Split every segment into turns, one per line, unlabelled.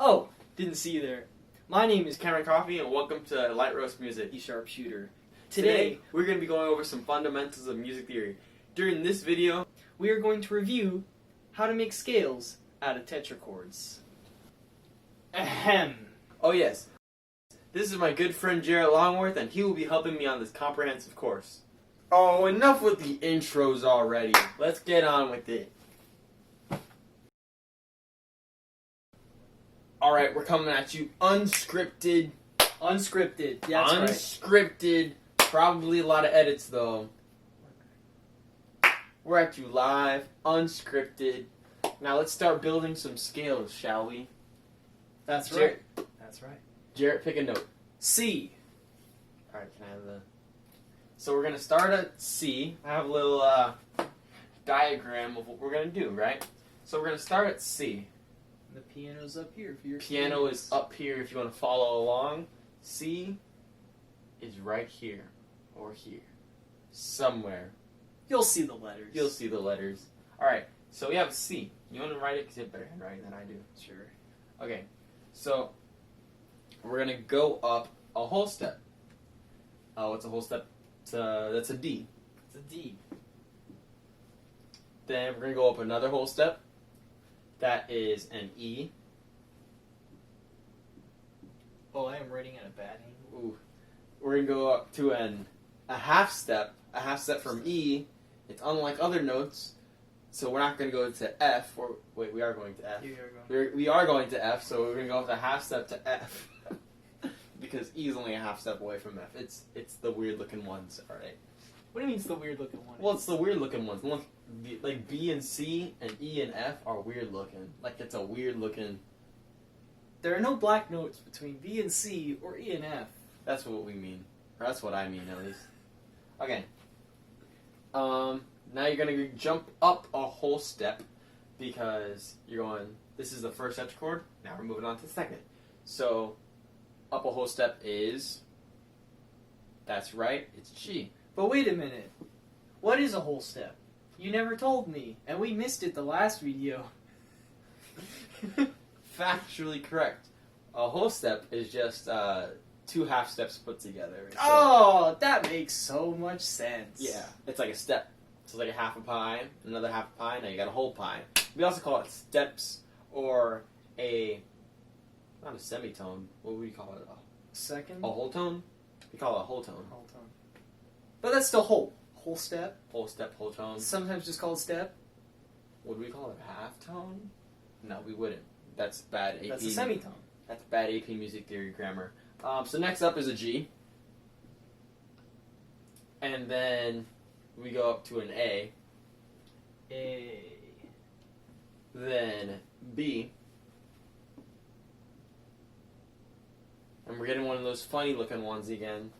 Oh, didn't see you there. My name is
Cameron Coffee, and welcome to Light Roast Music.
Anti-Sharpshooter.
Today, we're going to be going over some fundamentals of music theory. During this video,
we are going to review how to make scales out of tetrachords. Ahem.
Oh yes, this is my good friend Jarrett Longworth, and he will be helping me on this comprehensive course. Oh, enough with the intros already. Let's get on with it. Alright, we're coming at you unscripted.
Unscripted, yeah, that's right.
Unscripted. Probably a lot of edits though. We're at you live, unscripted. Now let's start building some scales, shall we?
That's
Jarrett,
right. That's right.
Jarrett, pick a note.
C.
Alright, can I have the... So we're going to start at C. I have a little diagram of what we're going to do, right? So we're going to start at C.
The piano's up here for your
Piano is up here if you want to follow along. C is right here or here. Somewhere.
You'll see the letters.
You'll see the letters. Alright, so we have C. You want to write it because you have better handwriting than I do.
Sure.
Okay, so we're going to go up a whole step. What's a whole step? That's a D.
It's a D.
Then we're going to go up another whole step. That is an E.
Oh, I am writing at a bad angle.
Ooh. We're going to go up to a half step. A half step from E. It's unlike other notes. So we're not going to go to F. Wait, we are going to F. We are going to F, so we're going to go up a half step to F. Because E is only a half step away from F. It's the weird looking ones, alright?
What do you mean it's the weird looking one?
Well, it's the weird looking ones. Look, like B and C and E and F are weird looking. Like it's a weird looking...
There are no black notes between B and C or E and F.
That's what we mean. Or that's what I mean, at least. Okay. Now you're going to jump up a whole step because you're going... This is the first tetrachord. Now we're moving on to the second. So, up a whole step is... That's right, it's G.
But wait a minute. What is a whole step? You never told me, and we missed it the last video.
Factually correct. A whole step is just two half steps put together. So,
oh, that makes so much sense.
yeah, it's like a step. So it's like a half a pie, another half a pie, now you got a whole pie. We also call it steps or not a semitone, what would we call it?
Second?
A whole tone? We call it a whole tone.
Whole tone. But that's still whole. Whole step?
Whole step, whole tone.
Sometimes just called step.
Would we call it half tone? No, we wouldn't. That's bad AP.
That's a semitone.
That's bad AP music theory grammar. So next up is a G. And then we go up to an A.
A.
Then B. And we're getting one of those funny looking ones again.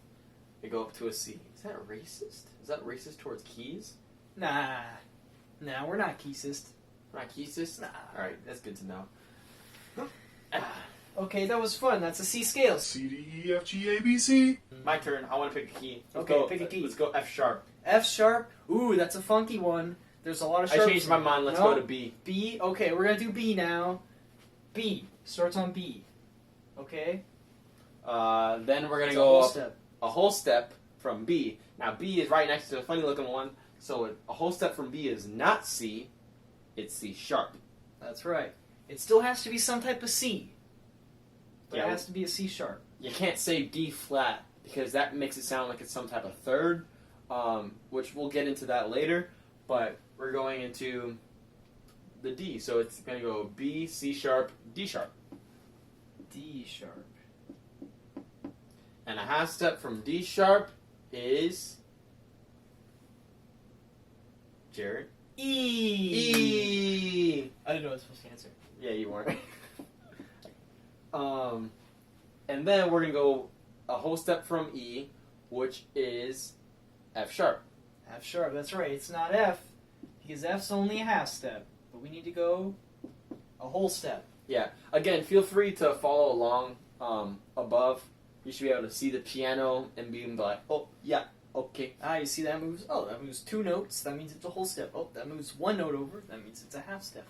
We go up to a C. Is that racist? Is that racist towards keys?
Nah, we're not keysist.
We're not keysist?
Nah.
Alright, that's good to know.
Okay, that was fun. That's a C scale.
C, D, E, F, G, A, B, C.
My turn. I want to pick a key.
Pick a key.
Let's go F sharp.
F sharp. Ooh, that's a funky one. There's a lot of sharps.
I changed my mind. Let's go to B.
B? Okay, we're going to do B now. B. Starts on B. Okay?
Then we're going to
It's
go
a whole
up
step.
a whole step from B. Now B is right next to the funny looking one. So a whole step from B is not C. It's C sharp.
That's right. It still has to be some type of C. But
Yeah.
it has to be a C sharp.
You can't say D flat because that makes it sound like it's some type of third, which we'll get into that later. But we're going into the D, so it's going to go B, C sharp, D sharp.
D sharp.
And a half step from D sharp is... Jared?
E.
E.
I didn't know I was supposed to answer.
Yeah, you weren't. And then we're going to go a whole step from E, which is F sharp.
F sharp, that's right. It's not F, because F's only a half step. But we need to go a whole step.
Yeah. Again, feel free to follow along above. You should be able to see the piano and be like, oh, yeah, okay.
Ah, you see that moves? Oh, that moves 2 notes. That means it's a whole step. Oh, that moves 1 note over. That means it's a half step.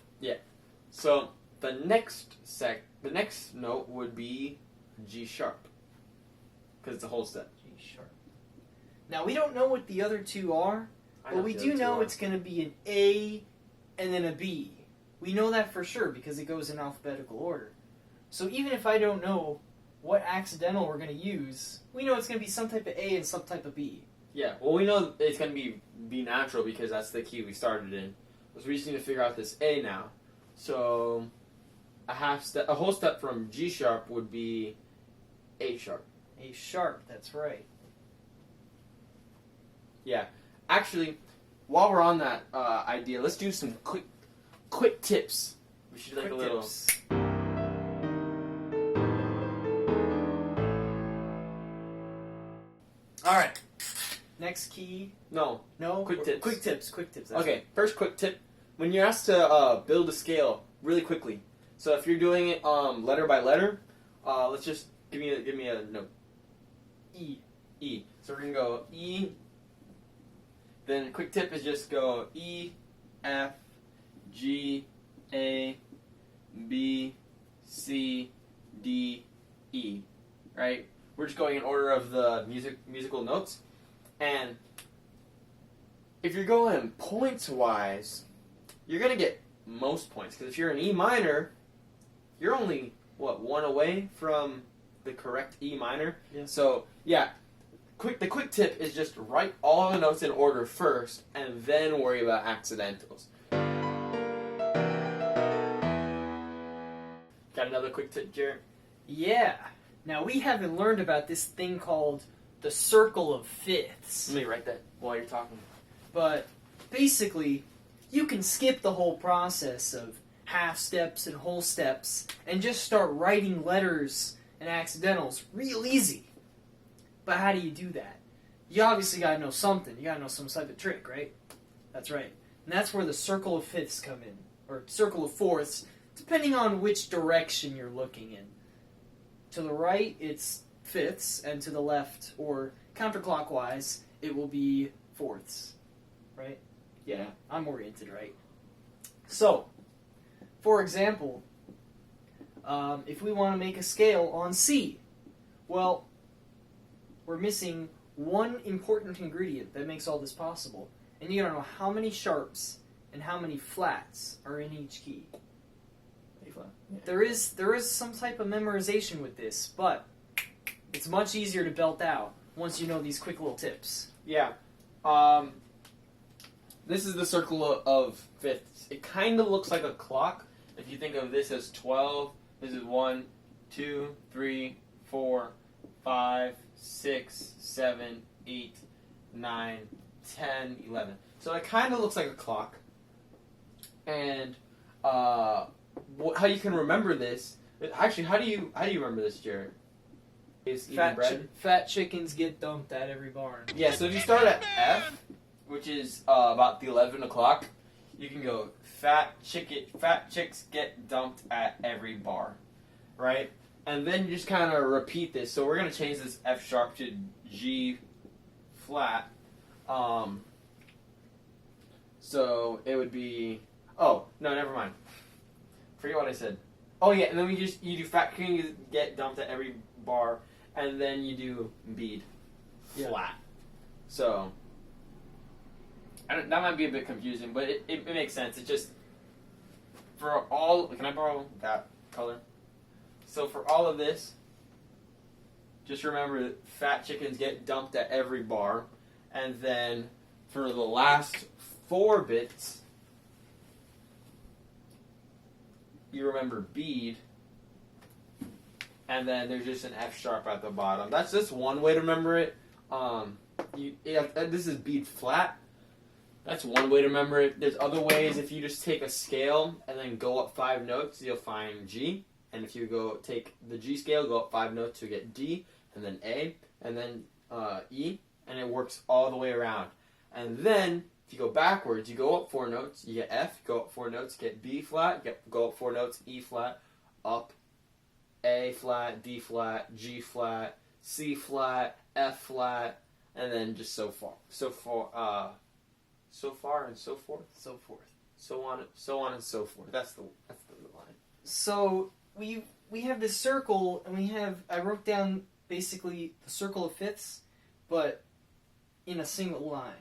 So the next note would be G sharp, because it's a whole step.
G sharp. Now we don't know what the other two are, but we do know it's going to be an A and then a B. We know that for sure because it goes in alphabetical order. So even if I don't know what accidental we're going to use, we know it's going to be some type of A and some type of B.
Yeah, well, we know it's going to be B natural because that's the key we started in. So we just need to figure out this A now. So a whole step from G sharp would be A sharp.
A sharp, that's right.
Yeah. Actually, while we're on that idea, let's do some quick tips. We should do like a little.
Tips. All right. Next key.
No. Quick tips.
Quick tips. That's
Okay. First quick tip: when you're asked to build a scale really quickly. So if you're doing it letter by letter, let's just give me a note.
E.
So we're gonna go E. Then quick tip is just go E, F, G, A, B, C, D, E. Right? We're just going in order of the musical notes. And if you're going points-wise, you're going to get most points. Because if you're in E minor, you're only, one away from the correct E minor?
Yeah.
So, yeah. The quick tip is just write all the notes in order first, and then worry about accidentals. Got another quick tip, Jared?
Yeah. Now we haven't learned about this thing called the circle of fifths.
Let me write that while you're talking.
But basically, you can skip the whole process of half steps and whole steps and just start writing letters and accidentals real easy. But how do you do that? You obviously gotta know something. You gotta know some type of trick, right? That's right. And that's where the circle of fifths come in. Or circle of fourths, depending on which direction you're looking in. To the right, it's fifths, and to the left, or counterclockwise, it will be fourths. Right? Yeah, I'm oriented right. So, for example, if we want to make a scale on C, well, we're missing one important ingredient that makes all this possible. And you gotta know how many sharps and how many flats are in each key.
Yeah.
There is some type of memorization with this, but it's much easier to belt out once you know these quick little tips.
Yeah. This is the circle of fifths. It kind of looks like a clock. If you think of this as 12, this is 1, 2, 3, 4, 5, 6, 7, 8, 9, 10, 11. So it kind of looks like a clock. And how you can remember this? Actually, how do you remember this, Jared? Is eating bread?
Fat chickens get dumped at every barn.
Yeah. So if you start at F, which is about the 11 o'clock, you can go fat chicks get dumped at every bar, right? And then you just kind of repeat this. So we're going to change this F sharp to G flat. So it would be... Oh, no, never mind. Forget what I said. Oh, yeah, and then you do fat chickens get dumped at every bar, and then you do bead flat. So that might be a bit confusing, but it makes sense. It just... For all... Can I borrow that color? So for all of this, just remember that fat chickens get dumped at every bar. And then for the last 4 bits, you remember bead. And then there's just an F sharp at the bottom. That's just one way to remember it. This is bead flat. That's one way to remember it. There's other ways. If you just take a scale and then go up 5 notes, you'll find G. And if you go take the G scale, go up 5 notes, you get D, and then A, and then E, and it works all the way around. And then, if you go backwards, you go up 4 notes, you get F, go up 4 notes, get B flat, go up 4 notes, E flat, up, A flat, D flat, G flat, C flat, F flat, and then just so far and so forth. So on and so forth. That's the line.
So we have this circle, and I wrote down basically the circle of fifths, but in a single line.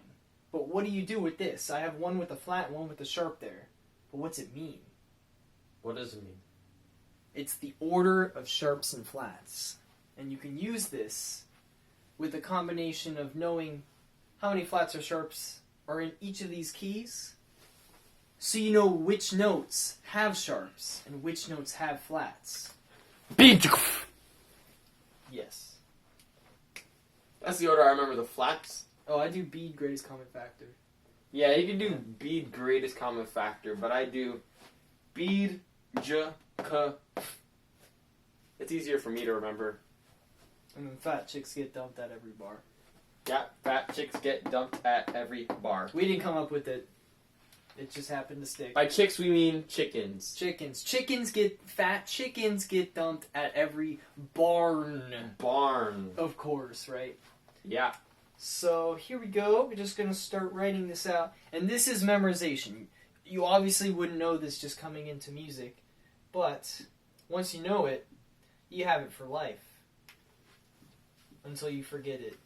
But what do you do with this? I have one with a flat and one with a sharp there. But what's it mean?
What does it mean?
It's the order of sharps and flats. And you can use this with a combination of knowing how many flats or sharps are in each of these keys, so you know which notes have sharps and which notes have flats. Yes.
That's the order I remember. The flats.
Oh, I do bead greatest common factor.
Yeah, you can do bead greatest common factor, but I do bead j k. It's easier for me to remember.
And then fat chicks get dumped at every bar.
Yeah, fat chicks get dumped at every bar.
We didn't come up with it. It just happened to stick.
By chicks, we mean chickens.
Chickens. Fat chickens get dumped at every barn.
Barn.
Of course, right?
Yeah.
So here we go. We're just going to start writing this out. And this is memorization. You obviously wouldn't know this just coming into music. But once you know it, you have it for life. Until you forget it.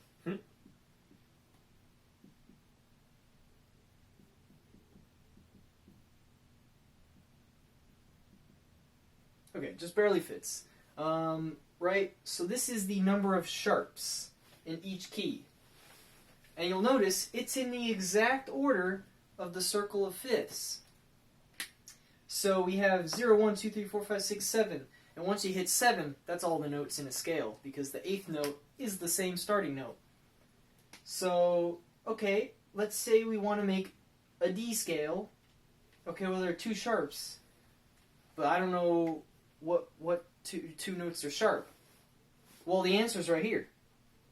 Okay, just barely fits. Right, so this is the number of sharps in each key. And you'll notice it's in the exact order of the circle of fifths. So we have 0, 1, 2, 3, 4, 5, 6, 7. And once you hit 7, that's all the notes in a scale, because the 8th note is the same starting note. So, okay, let's say we want to make a D scale. Okay, well there are 2 sharps. But I don't know what two notes are sharp. Well, the answer's right here.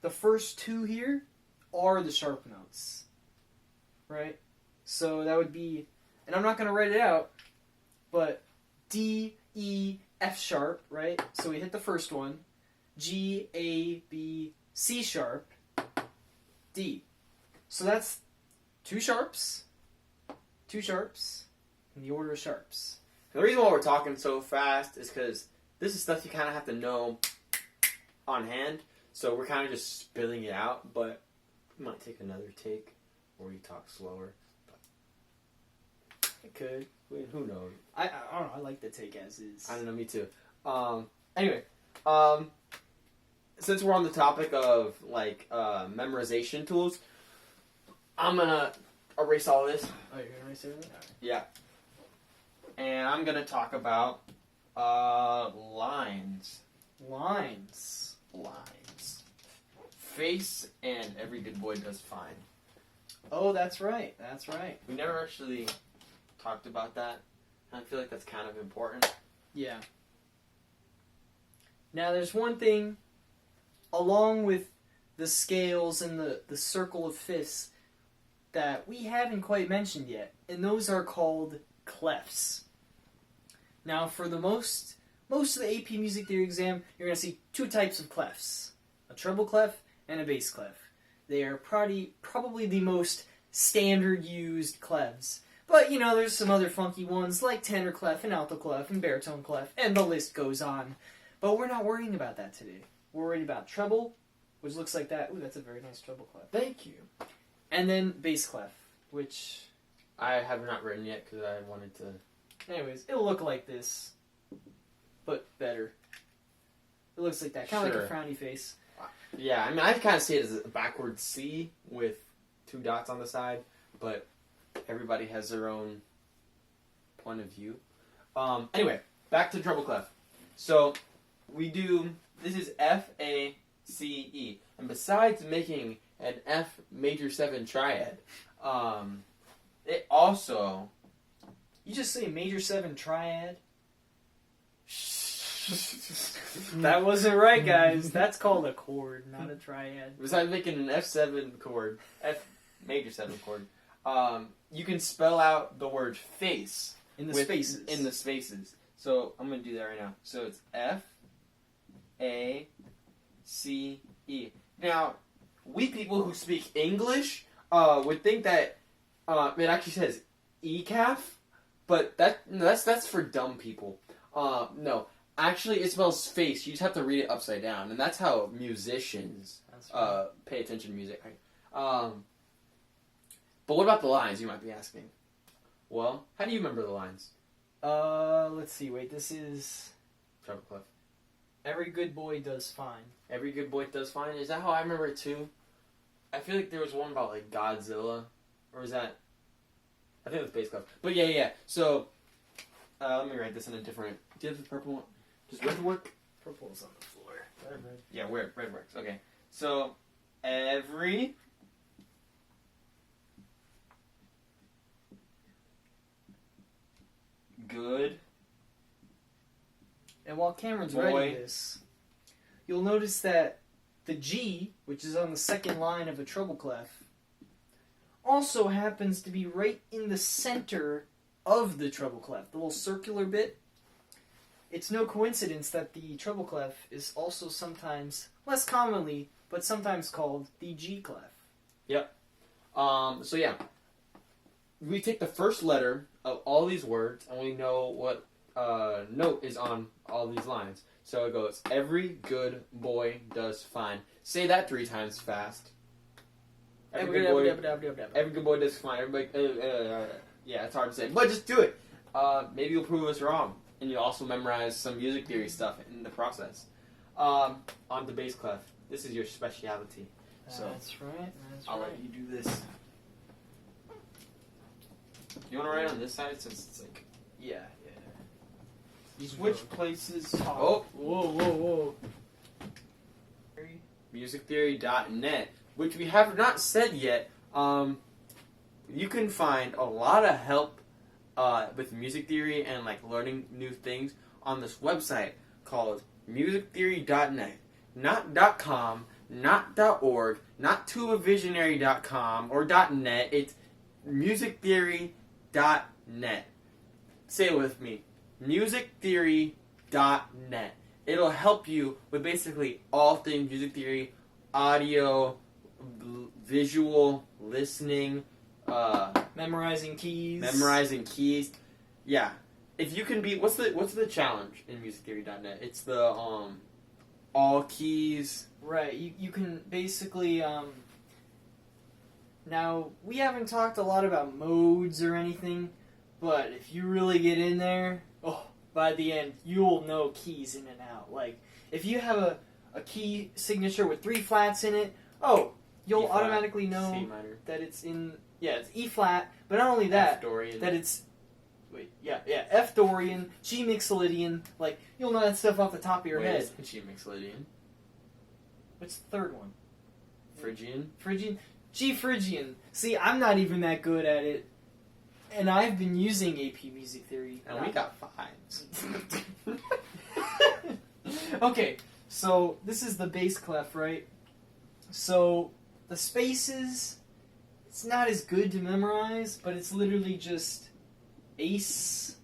The first 2 here are the sharp notes. Right? So that would be, and I'm not going to write it out, but D, E, F sharp, right? So we hit the first one. G, A, B, C sharp, D. So that's 2 sharps, in the order of sharps.
The reason why we're talking so fast is because this is stuff you kind of have to know on hand. So we're kind of just spilling it out, but we might take another take or you talk slower.
It could.
Who knows?
I don't know. I like the take as is.
I don't know. Me too. Anyway, since we're on the topic of like memorization tools, I'm gonna erase all this.
Oh, you're gonna erase everything? All right.
Yeah. And I'm gonna talk about lines.
Lines.
Face and every good boy does fine.
Oh, that's right. That's right.
We never actually talked about that. I feel like that's kind of important.
Yeah. Now, there's one thing, along with the scales and the circle of fifths, that we haven't quite mentioned yet, and those are called clefs. Now, for the most of the AP Music Theory exam, you're going to see 2 types of clefs. A treble clef and a bass clef. They are probably the most standard used clefs. But, you know, there's some other funky ones like tenor clef and alto clef and baritone clef, and the list goes on. But we're not worrying about that today. We're worried about treble, which looks like that. Ooh, that's a very nice treble clef.
Thank you.
And then bass clef, which...
I have not written yet because I wanted to...
Anyways, it'll look like this, but better. It looks like that, kind of like a frowny face.
Yeah, I mean, I kind of see it as a backward C with 2 dots on the side, but everybody has their own point of view. Anyway, back to treble clef. So, this is F, A, C, E. And besides making an F major 7 triad, it also...
You just say major 7 triad? That wasn't right, guys. That's called a chord, not a triad.
Besides making an F7 chord, F major 7 chord, you can spell out the word face.
In the spaces.
In the spaces. So, I'm going to do that right now. So, it's F, A, C, E. Now, we people who speak English would think that it actually says ECAF, but that's for dumb people. No. Actually, it spells face. You just have to read it upside down, and that's how musicians pay attention to music. But what about the lines? You might be asking. Well, how do you remember the lines?
Let's see. Wait, this is
Treble clef.
every good boy does fine.
Every good boy does fine. Is that how I remember it too? I feel like there was one about like Godzilla, or is that? I think it was bass clef. But yeah. So let me write this in a different. Do you have the purple one? Does red work?
Purple's on the floor. Red.
Yeah, red works. Okay. So every good
And while Cameron's
boy.
writing this, you'll notice that the G, which is on the second line of a treble clef, also happens to be right in the center of the treble clef, the little circular bit. It's no coincidence that the treble clef is also sometimes, less commonly, but sometimes called the G clef.
So yeah, we take the first letter of all these words, and we know what note is on all these lines. So it goes, every good boy does fine. Say that 3 times fast. Every good boy does fine. Everybody, yeah, it's hard to say, but just do it. Maybe you'll prove us wrong, and you'll also memorize some music theory stuff in the process. On the bass clef, this is your specialty. So
That's right.
I'll let you do this. You want to write on this side since it's like
Yeah.
switch places.
Oh, whoa.
Musictheory.net, which we have not said yet. You can find a lot of help with music theory and like learning new things on this website called musictheory.net. Not .com, not .org, not toavisionary.com or .net. It's musictheory.net. Say it with me. musictheory.net. It'll help you with basically all things music theory, audio, visual, listening,
Memorizing keys.
Yeah. If you can be, what's the challenge in musictheory.net? It's the all keys.
Right. You can basically now we haven't talked a lot about modes or anything, but if you really get in there, by the end you'll know keys in and out. Like if you have a key signature with 3 flats in it, you'll
E-flat,
automatically know
C minor.
that it's in it's E flat, but not only that,
F Dorian.
that it's F Dorian, G Mixolydian, like you'll know that stuff off the top of your head.
G Mixolydian.
What's the third one?
Phrygian.
G Phrygian. See, I'm not even that good at it. And I've been using AP Music Theory.
And we got 5s.
Okay, so this is the bass clef, right? So the spaces, it's not as good to memorize, but it's literally just Ace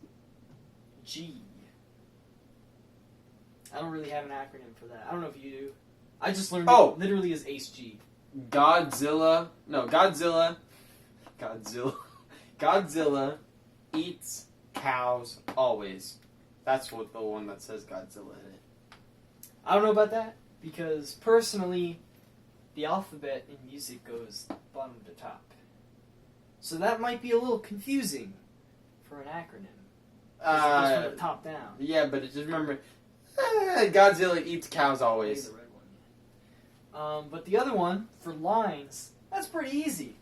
G. I don't really have an acronym for that. I don't know if you do. I just learned it literally as Ace G.
Godzilla eats cows always. That's what the one that says Godzilla in it.
I don't know about that, because personally, the alphabet in music goes bottom to top. So that might be a little confusing for an acronym. It goes from the top down.
Yeah, but just remember, Godzilla eats cows always.
The red one. But the other one, for lines, that's pretty easy.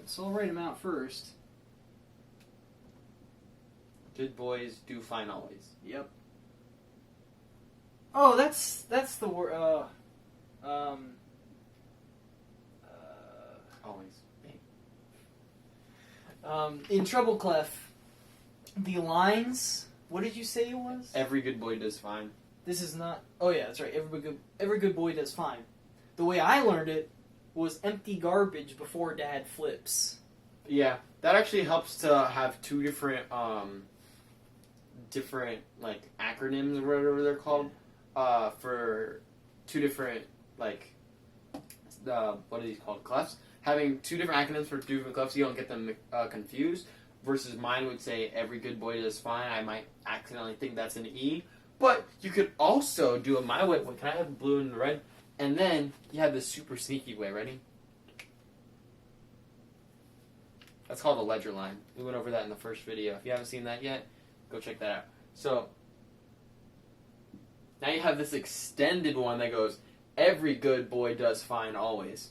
So I'll write them out first.
Good boys do fine always.
Yep. Oh, that's the word.
Always.
In treble clef, the lines. What did you say it was?
Every good boy does fine.
This is not. Oh yeah, that's right. Every good boy does fine. The way I learned it was empty garbage before dad flips.
Yeah, that actually helps to have 2 different like acronyms or whatever they're called, for 2 different like what are these called, clefs? Having 2 different acronyms for 2 different clefs, so you don't get them confused. versus mine would say every good boy does fine. I might accidentally think that's an E. But you could also do it my way. Wait, can I have the blue and the red? And then you have the super sneaky way. Ready? That's called a ledger line. We went over that in the first video. If you haven't seen that yet, go check that out. So, now you have this extended one that goes, every good boy does fine always.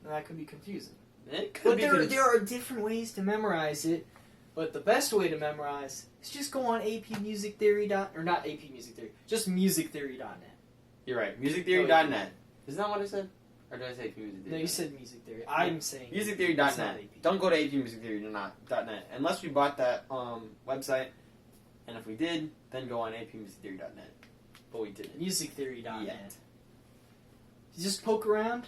That could be confusing.
It could
But
be
there are different ways to memorize it. But the best way to memorize is just go on or not AP Music Theory, just musictheory.net.
You're right. Musictheory.net. Isn't that what I said? Or did I say AP Music Theory?
No, you said Music Theory. I'm saying
Musictheory.net. Don't go to apmusictheory.net unless we bought that website. And if we did, then go on apmusictheory.net. But we didn't.
Musictheory.net.
Yet.
You just poke around,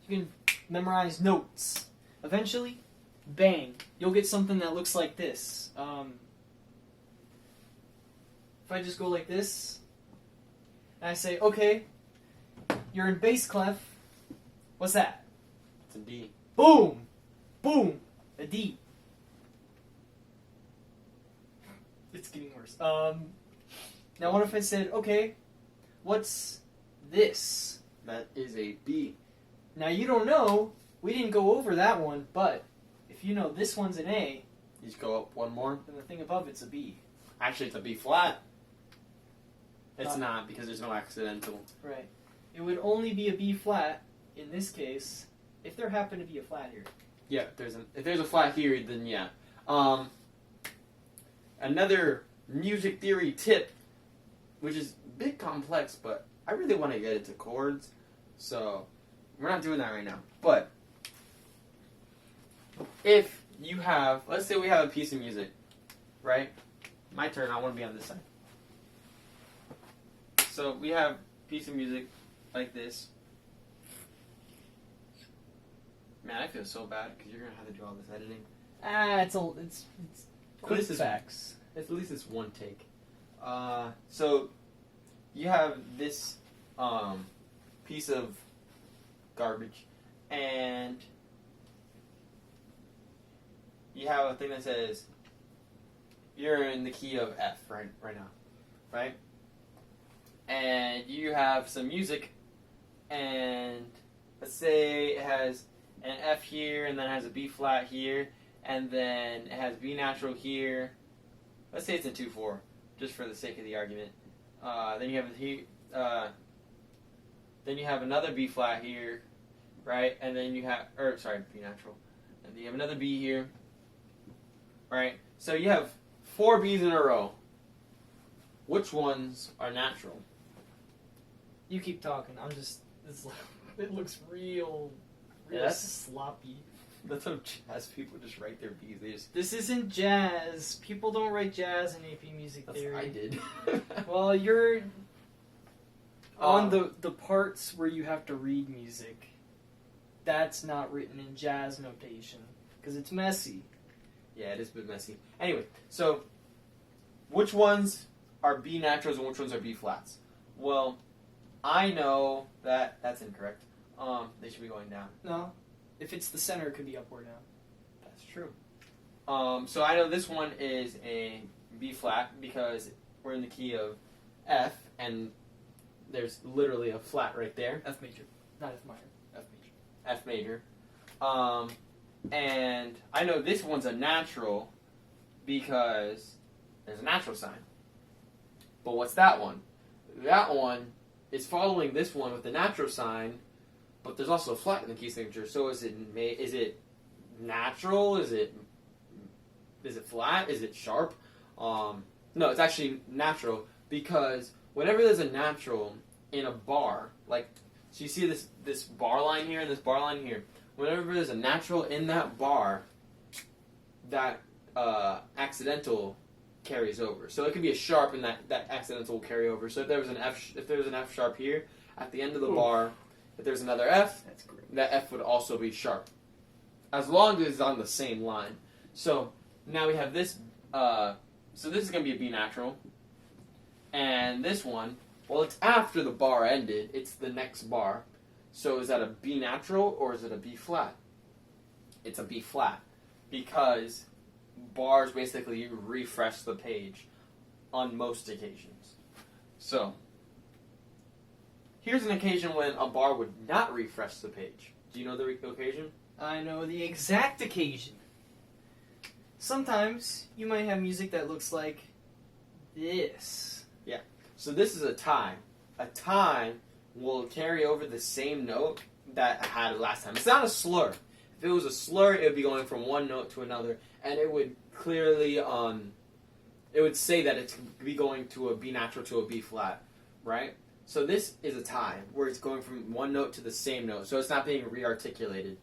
you can memorize notes. Eventually, bang, you'll get something that looks like this. If I just go like this, and I say, okay, you're in bass clef, what's that?
It's a D.
Boom! Boom! A D. It's getting worse. Now what if I said, okay, what's this?
That is a B.
Now you don't know, we didn't go over that one, but if you know this one's an A,
You just go up one more.
then the thing above it's a B.
Actually, it's a B flat. It's not because there's no accidental.
Right. It would only be a B flat, in this case, if there happened to be a flat here.
Yeah, if there's a flat here, then yeah. Another music theory tip, which is a bit complex, but I really want to get into chords, so we're not doing that right now. But if you have, let's say we have a piece of music, right? My turn, I want to be on this side. So we have a piece of music like this. Man, I feel so bad because you're going to have to do all this editing.
It's quick facts.
At least it's one take. So you have this piece of garbage, and you have a thing that says you're in the key of F right now, right? And you have some music, and let's say it has an F here, and then it has a B flat here, and then it has B natural here. Let's say it's a 2/4, just for the sake of the argument. Then you have then you have another B flat here, right? And then you have, B natural, and then you have another B here, right? So you have 4 B's in a row. Which ones are natural?
You keep talking. It looks real sloppy.
That's how jazz people just write their B's.
This isn't jazz. People don't write jazz in AP Music Theory.
I did.
Well, you're on the parts where you have to read music. That's not written in jazz notation because it's messy.
Yeah, it is a bit messy. Anyway, so which ones are B naturals and which ones are B flats? Well, I know that that's incorrect. They should be going down.
No. If it's the center, it could be up or down.
That's true. So I know this one is a B flat because we're in the key of F, and there's literally a flat right there.
F major. Not F minor. F major.
F major. And I know this one's a natural because there's a natural sign. But what's that one? That one is following this one with the natural sign, but there's also a flat in the key signature. So is it natural? Is it flat? Is it sharp? No, it's actually natural because whenever there's a natural in a bar, like, so you see this bar line here and this bar line here. Whenever there's a natural in that bar, that accidental carries over. So it could be a sharp, and that accidental will carry over. So if there was an F sharp here at the end of the bar, if there's another F,
that's great.
That F would also be sharp, as long as it's on the same line. So now we have this. So this is going to be a B natural, and this one, well, it's after the bar ended. It's the next bar. So is that a B natural or is it a B flat? It's a B flat because bars basically refresh the page on most occasions. So, here's an occasion when a bar would not refresh the page. Do you know the occasion?
I know the exact occasion. Sometimes you might have music that looks like this.
Yeah. So this is a time. A time will carry over the same note that I had last time. It's not a slur. If it was a slur, it would be going from one note to another, and it would clearly, it would say that it's be going to a B natural to a B flat, right? So this is a time where it's going from one note to the same note, so it's not being re-articulated.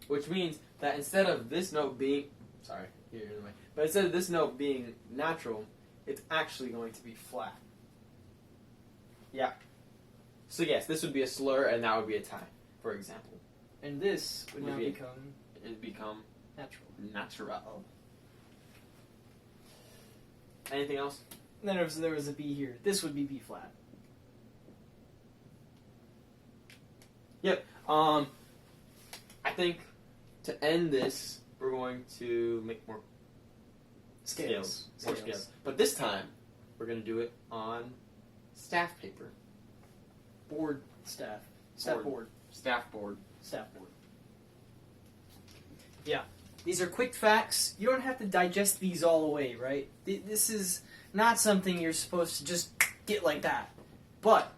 Which means that instead of this note being, but instead of this note being natural, it's actually going to be flat. Yeah. So yes, this would be a slur, and that would be a time, for example.
And this would now become
natural.
natural.
Anything else?
And then if there was a B here, this would be B flat.
Yep. I think to end this, we're going to make more scales. More scales. But this time, we're going to do it on staff paper.
Board staff. Staff board.
Staff board.
Staff board. Yeah. These are quick facts. You don't have to digest these all away, right? This is not something you're supposed to just get like that. But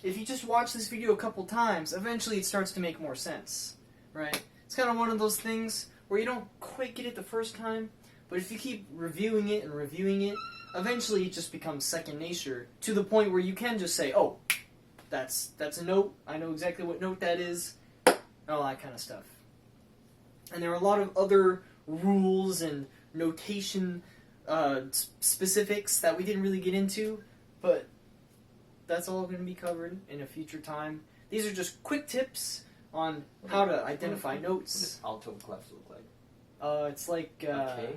if you just watch this video a couple times, eventually it starts to make more sense, right? It's kind of one of those things where you don't quite get it the first time, but if you keep reviewing it and reviewing it, eventually it just becomes second nature to the point where you can just say, oh, that's a note, I know exactly what note that is, and all that kind of stuff. And there are a lot of other rules and notation specifics that we didn't really get into, but that's all going to be covered in a future time. These are just quick tips on how to identify notes.
What does alto clefs look like?
It's like
okay.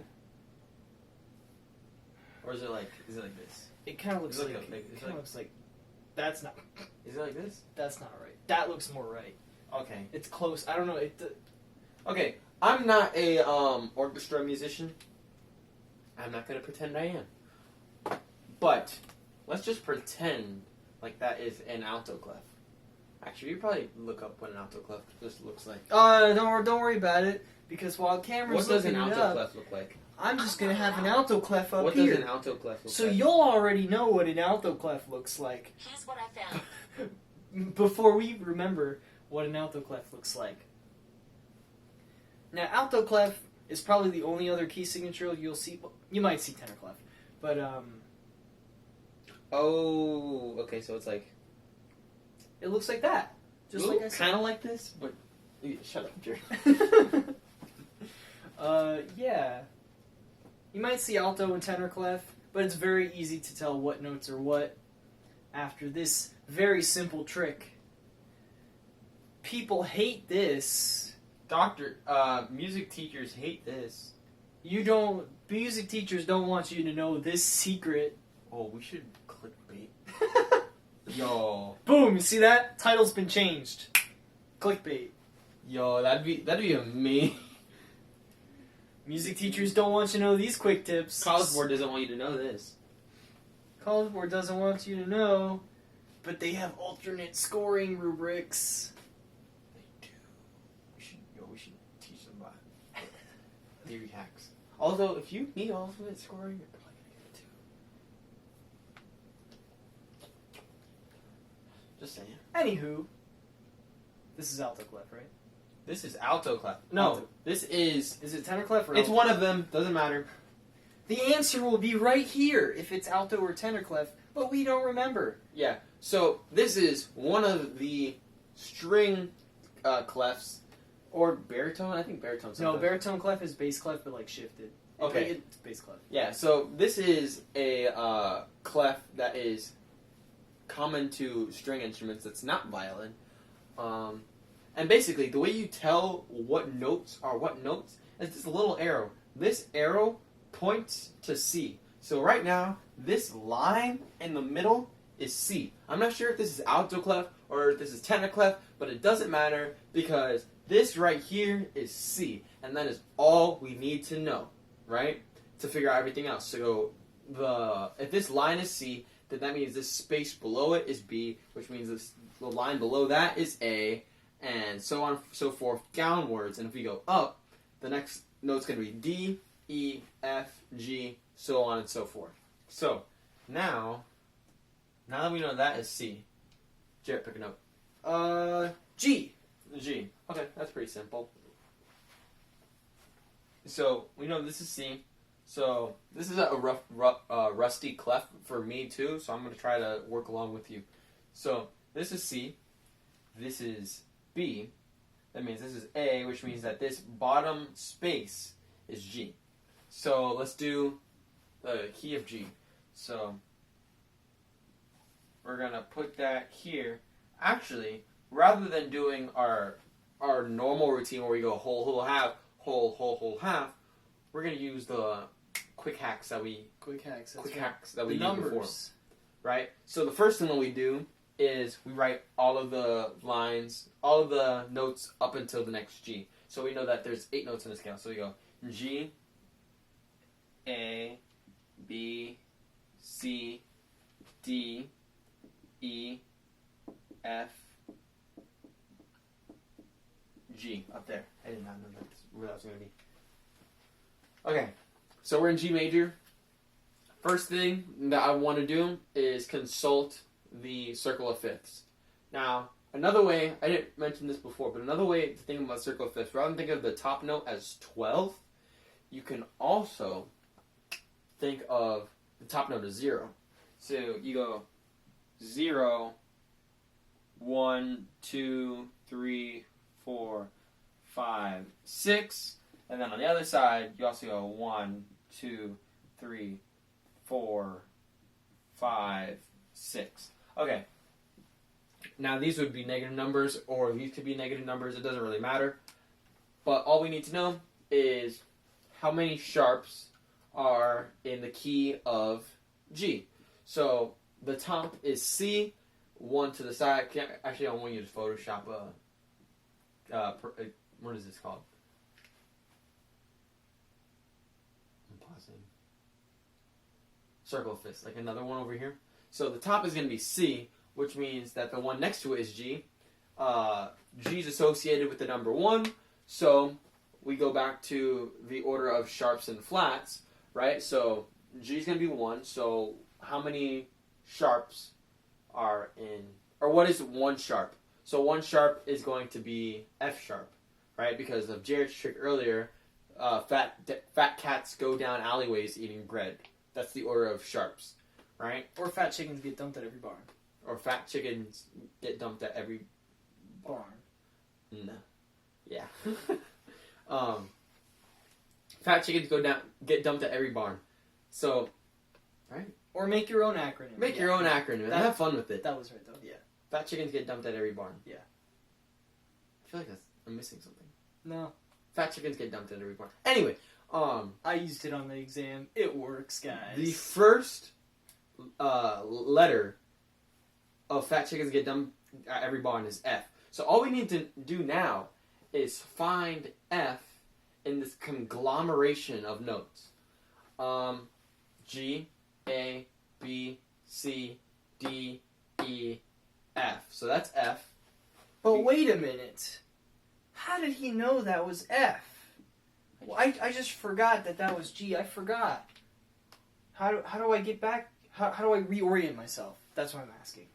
Or is it like this?
It kind of looks like that's not.
Is it like this?
That's not right. That looks more right.
Okay.
It's close. I don't know.
Okay. I'm not a orchestra musician. I'm not gonna pretend I am. But let's just pretend like that is an alto clef. Actually, you probably look up what an alto clef just looks like.
Don't worry about it, because while camera's
looking
it up,
what does an alto clef look like?
I'm just gonna have an alto clef up
what
here.
What does an alto clef look
so
like?
you'll already know what an alto clef looks like.
Here's what I found.
Before we remember what an alto clef looks like. Now, alto clef is probably the only other key signature you'll see. You might see tenor clef, but
Oh, okay. So it's like
it looks like that, just like I said.
Kind of like this, but shut up, Jerry.
Yeah. You might see alto and tenor clef, but it's very easy to tell what notes are what after this very simple trick. People hate this.
Music teachers hate this.
Music teachers don't want you to know this secret.
Oh, we should clickbait. Yo.
Boom, you see that? Title's been changed. Clickbait.
Yo, that'd be amazing.
Music teachers don't want you to know these quick tips.
College board doesn't want you to know this.
College board doesn't want you to know, but they have alternate scoring rubrics.
They do. We should teach them about theory hacks. Although, if you need alternate scoring, you're probably gonna get it too. Just saying.
Anywho, this is alto clef, right?
This is alto clef.
No,
alto. This is.
Is it tenor clef or
It's
alto?
one of them. Doesn't matter.
The answer will be right here if it's alto or tenor clef, but we don't remember.
Yeah. So this is one of the string clefs, or baritone. I think baritone.
No, baritone clef is bass clef, but like shifted.
Okay.
It's bass clef.
Yeah. So this is a clef that is common to string instruments. That's not violin. And basically, the way you tell what notes are what notes is this little arrow. This arrow points to C. So right now, this line in the middle is C. I'm not sure if this is alto clef or if this is tenor clef, but it doesn't matter because this right here is C, and that is all we need to know, right? To figure out everything else. So if this line is C, then that means this space below it is B, which means the line below that is A, and so on and so forth downwards. And if we go up, the next note's going to be D, E, F, G, so on and so forth. So now that we know that is C, Jarrett, pick a note.
G.
G. Okay, that's pretty simple. So we know this is C. So this is a rusty clef for me too. So I'm going to try to work along with you. So this is C. This is B. That means this is A, which means that this bottom space is G. So let's do the key of G. So we're going to put that here. Actually, rather than doing our normal routine where we go whole, whole, half, whole, whole, whole, half, we're going to use the quick hacks that we used before, right? So the first thing that we do is we write all of the lines, all of the notes up until the next G. So we know that there's 8 notes in the scale. So we go G, A, B, C, D, E, F, G. Up there. I did not know that's where that was going to be. Okay, so we're in G major. First thing that I want to do is consult the circle of fifths. Now, another way, I didn't mention this before, but another way to think about circle of fifths, rather than think of the top note as 12, you can also think of the top note as 0. So you go 0, 1, 2, 3, 4, 5, 6, and then on the other side, you also go 1, 2, 3, 4, 5, 6. Okay. Now these would be negative numbers, or these could be negative numbers. It doesn't really matter. But all we need to know is how many sharps are in the key of G. So the top is C, 1 to the side. Actually, I want you to Photoshop what is this called? I'm pausing. Circle of fifths, like another one over here. So the top is going to be C, which means that the one next to it is G. G is associated with the number 1, so we go back to the order of sharps and flats, right? So G is going to be 1, so how many sharps are in, or what is 1 sharp? So 1 sharp is going to be F sharp, right? Because of Jared's trick earlier, fat cats go down alleyways eating bread. That's the order of sharps, right?
Or fat chickens get dumped at every barn.
Or fat chickens get dumped at every
barn.
No. Yeah. Fat chickens get dumped at every barn. So, right?
Or make your own acronym.
Make your own acronym and have fun with it.
That was right, though. Yeah.
Fat chickens get dumped at every barn.
Yeah.
I feel like I'm missing something.
No.
Fat chickens get dumped at every barn. Anyway,
I used it on the exam. It works, guys.
The first letter of fat chickens get dumped at every barn is F. So all we need to do now is find F in this conglomeration of notes. G, A, B, C, D, E, F. So that's F.
But wait a minute. How did he know that was F? Well, I just forgot that was G. I forgot. How do I get back? How do I reorient myself? That's what I'm asking.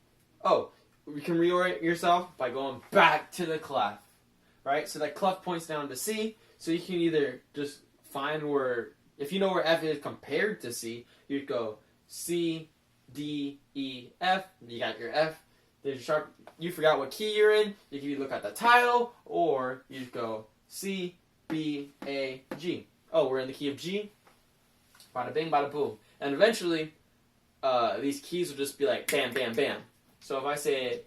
Oh, you can reorient yourself by going back to the clef, right? So that clef points down to C, so you can either just find where, if you know where F is compared to C, you'd go C, D, E, F, you got your F. There's your sharp, you forgot what key you're in, you can either look at the title, or you just go C, B, A, G. Oh, we're in the key of G. Bada bing, bada boom. And eventually, these keys will just be like bam, bam, bam. So if I say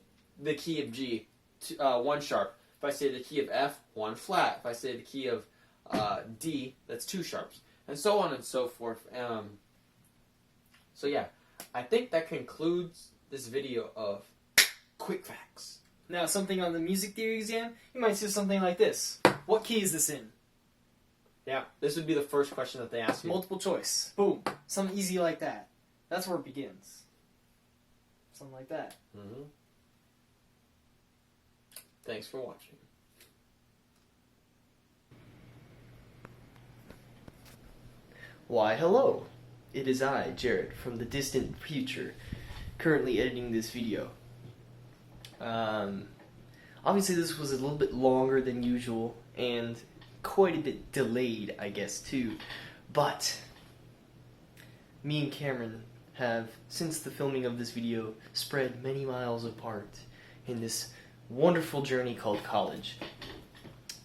the key of G, 1 sharp. If I say the key of F, 1 flat. If I say the key of D, that's 2 sharps. And so on and so forth. So yeah, I think that concludes this video of quick facts.
Now, something on the music theory exam, you might see something like this. What key is this in?
Yeah, this would be the first question that they ask you.
Multiple choice. Boom. Something easy like that. That's where it begins. Something like that.
Mm-hmm. Thanks for watching.
Why, hello! It is I, Jared, from the distant future, currently editing this video. Obviously this was a little bit longer than usual, and quite a bit delayed, I guess, too. But me and Cameron have, since the filming of this video, spread many miles apart in this wonderful journey called college.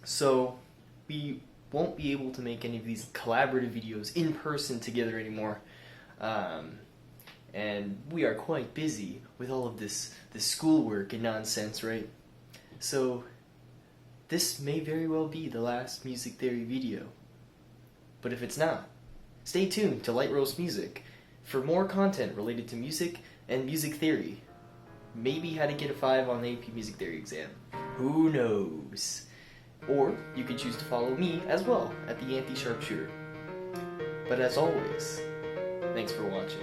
So we won't be able to make any of these collaborative videos in person together anymore. And we are quite busy with all of this schoolwork and nonsense, right? So this may very well be the last music theory video. But if it's not, stay tuned to Light Roast Music for more content related to music and music theory. Maybe how to get a 5 on the AP Music Theory exam. Who knows? Or you can choose to follow me as well at the Anti-Sharpshooter. But as always, thanks for watching.